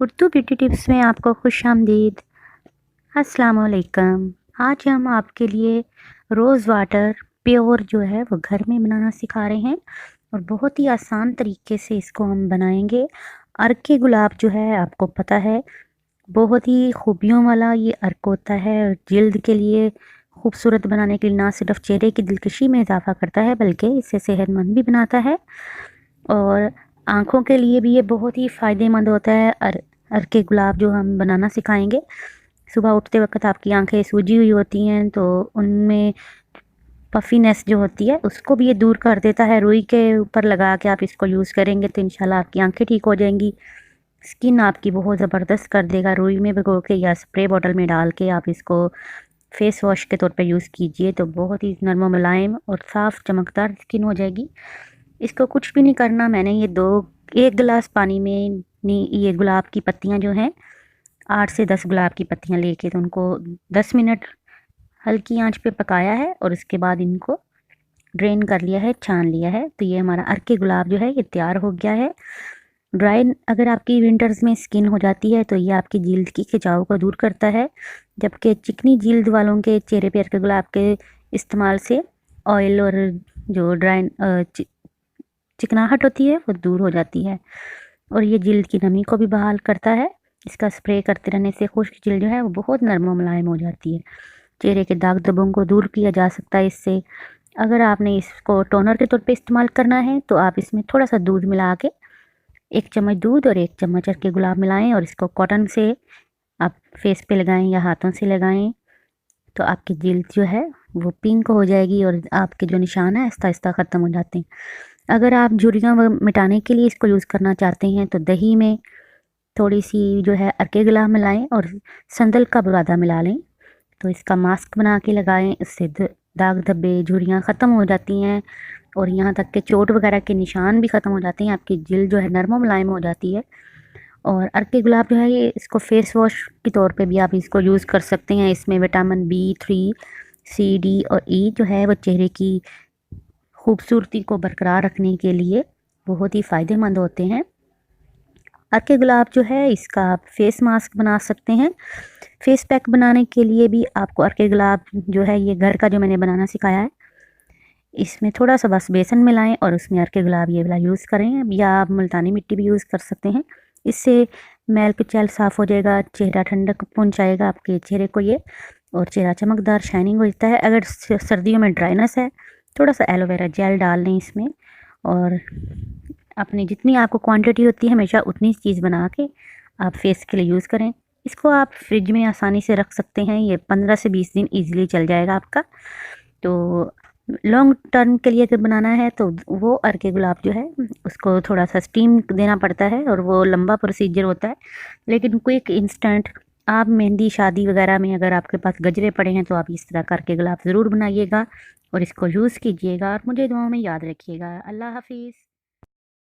Urdu beauty tips में आपको खुशामदीद। अस्सलाम वालेकुम। आज हम आपके लिए रोज़ वाटर प्योर जो है वो घर में बनाना सिखा रहे हैं और बहुत ही आसान तरीके से इसको हम बनाएंगे। अर्के गुलाब जो है आपको पता है बहुत ही खूबियों वाला ये अर्क होता है। जिल्द के लिए खूबसूरत बनाने के लिए ना सिर्फ चेहरे की दिलकशी में इजाफा करता है बल्कि इसे सेहतमंद भी बनाता है और आँखों के लिए भी ये बहुत ही फ़ायदेमंद होता है। अर्के गुलाब जो हम बनाना सिखाएंगे, सुबह उठते वक्त आपकी आंखें सूजी हुई होती हैं तो उनमें पफीनेस जो होती है उसको भी ये दूर कर देता है। रुई के ऊपर लगा के आप इसको यूज़ करेंगे तो इंशाल्लाह आपकी आंखें ठीक हो जाएंगी। स्किन आपकी बहुत ज़बरदस्त कर देगा। रुई में भिगो के या स्प्रे बॉटल में डाल के आप इसको फेस वॉश के तौर पे यूज़ कीजिए तो बहुत ही नरम मुलायम और साफ़ चमकदार स्किन हो जाएगी। इसको कुछ भी नहीं करना। मैंने ये 1 गिलास पानी में ये गुलाब की पत्तियाँ जो हैं 8 से 10 गुलाब की पत्तियाँ लेके तो उनको 10 मिनट हल्की आंच पे पकाया है और उसके बाद इनको ड्रेन कर लिया है, छान लिया है। तो ये हमारा अर्के गुलाब जो है ये तैयार हो गया है। ड्राई अगर आपकी विंटर्स में स्किन हो जाती है तो ये आपकी जिल्द की खिंचाव को दूर करता है, जबकि चिकनी जिल्द वालों के चेहरे पे अर्के गुलाब के इस्तेमाल से ऑयल और जो चिकनाहट होती है वो दूर हो जाती है और ये जिल्द की नमी को भी बहाल करता है। इसका स्प्रे करते रहने से खुश्क जिल्द जो है वो बहुत नरम और मुलायम हो जाती है। चेहरे के दाग धब्बों को दूर किया जा सकता है इससे। अगर आपने इसको टोनर के तौर पे इस्तेमाल करना है तो आप इसमें थोड़ा सा दूध मिला के 1 चम्मच दूध और 1 चम्मच अर्के गुलाब मिलाएं और इसको कॉटन से आप फेस पे लगाएं या हाथों से लगाएं तो आपकी जिल्द जो है वो पिंक हो जाएगी और आपके जो निशान है आहिस्ता आहिस्ता ख़त्म हो जाते हैं। अगर आप झुर्रियाँ मिटाने के लिए इसको यूज़ करना चाहते हैं तो दही में थोड़ी सी जो है अर्के गुलाब मिलाएं और संदल का बुरादा मिला लें तो इसका मास्क बना के लगाएं। इससे दाग धब्बे झुर्रियाँ ख़त्म हो जाती हैं और यहाँ तक कि चोट वगैरह के निशान भी ख़त्म हो जाते हैं। आपकी जिल्द जो है नरम मुलायम हो जाती है। और अर्के गुलाब जो है ये इसको फेस वॉश के तौर पे भी आप इसको यूज़ कर सकते हैं। इसमें विटामिन B3, C, D और E जो है वो चेहरे की खूबसूरती को बरकरार रखने के लिए बहुत ही फ़ायदेमंद होते हैं। अर्के गुलाब जो है इसका आप फेस मास्क बना सकते हैं। फेस पैक बनाने के लिए भी आपको अर्के गुलाब जो है ये घर का जो मैंने बनाना सिखाया है इसमें थोड़ा सा बस बेसन मिलाएं और उसमें अर्के गुलाब ये वाला यूज़ करें या आप मुल्तानी मिट्टी भी यूज़ कर सकते हैं। इससे मैल कुचैल साफ़ हो जाएगा, चेहरा ठंडक पहुंचाएगा आपके चेहरे को ये और चेहरा चमकदार शाइनिंग हो जाता है। अगर सर्दियों में ड्राइनेस है थोड़ा सा एलोवेरा जेल डाल लें इसमें और अपनी जितनी आपको क्वांटिटी होती है हमेशा उतनी चीज़ बना के आप फेस के लिए यूज़ करें। इसको आप फ्रिज में आसानी से रख सकते हैं। ये 15 से 20 दिन ईज़िली चल जाएगा आपका। तो लॉन्ग टर्म के लिए अगर बनाना है तो वो अर्के गुलाब जो है उसको थोड़ा सा स्टीम देना पड़ता है और वो लंबा प्रोसीजर होता है। लेकिन क्विक इंस्टेंट आप मेहंदी शादी वगैरह में अगर आपके पास गजरे पड़े हैं तो आप इस तरह करके गुलाब ज़रूर बनाइएगा और इसको यूज़ कीजिएगा और मुझे दुआओं में याद रखिएगा। अल्लाह हाफिज़।